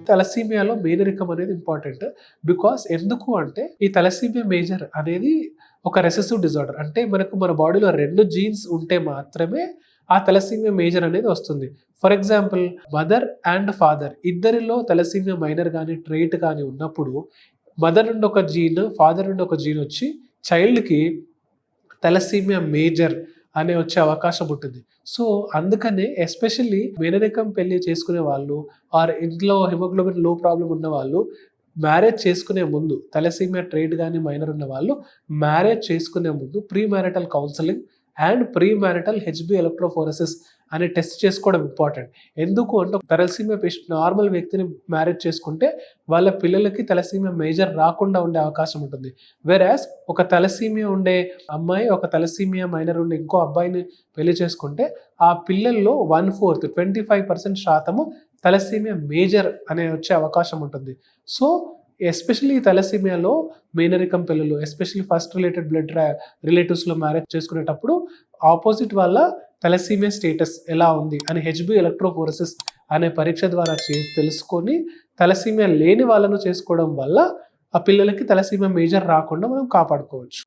తలసీమియాలో మేనరికం అనేది important. Because ఎందుకు అంటే ఈ తలసీమియా మేజర్ అనేది ఒక రెసెసివ్ డిజార్డర్. అంటే మనకు మన బాడీలో 2 జీన్స్ ఉంటే మాత్రమే ఆ తలసీమియా మేజర్ అనేది వస్తుంది. For example mother and father ఇద్దరిలో తలసీమియా మైనర్ గానీ, ట్రైట్ గానీ ఉన్నప్పుడు మదర్ నుండి ఒక జీన్, ఫాదర్ నుండి ఒక జీన్ వచ్చి చైల్డ్‌కి తలసీమియా మేజర్ అనే వచ్చే అవకాశం ఉంటుంది. సో, అందుకనే ఎస్పెషల్లీ మేనరికం పెళ్లి చేసుకునే వాళ్ళు ఆర్ ఇంట్లో హిమోగ్లోబిన్ లో ప్రాబ్లమ్ ఉన్న వాళ్ళు మ్యారేజ్ చేసుకునే ముందు తలసీమియా ట్రైట్ గానీ, మైనర్ ఉన్న వాళ్ళు మ్యారేజ్ చేసుకునే ముందు pre marital counselling and pre marital HB electrophoresis అనే టెస్ట్ చేసుకోవడం ఇంపార్టెంట్. ఎందుకు అంటే తలసీమియా పేషెంట్ నార్మల్ వ్యక్తిని మ్యారేజ్ చేసుకుంటే వాళ్ళ పిల్లలకి తలసీమియా మేజర్ రాకుండా ఉండే అవకాశం ఉంటుంది. వెరాస్ ఒక తలసీమియా ఉండే అమ్మాయి ఒక తలసీమియా మైనర్ ఉండే ఇంకో అబ్బాయిని పెళ్లి చేసుకుంటే ఆ పిల్లల్లో 1/4 25% శాతము తలసీమియా మేజర్ అనే వచ్చే అవకాశం ఉంటుంది. సో, ఎస్పెషల్లీ తలసీమియాలో మేనరికం పిల్లలు ఎస్పెషల్లీ ఫస్ట్ రిలేటెడ్ బ్లడ్ రిలేటివ్స్‌లో మ్యారేజ్ చేసుకునేటప్పుడు ఆపోజిట్ వాళ్ళ తలసీమియా స్టేటస్ ఎలా ఉంది అని హెచ్‌బీ ఎలక్ట్రోఫోరెసిస్ అనే పరీక్ష ద్వారా తెలుసుకొని తలసీమియా లేని వాళ్ళను చేసుకోవడం వల్ల ఆ పిల్లలకి తలసీమియా మేజర్ రాకుండా మనం కాపాడుకోవచ్చు.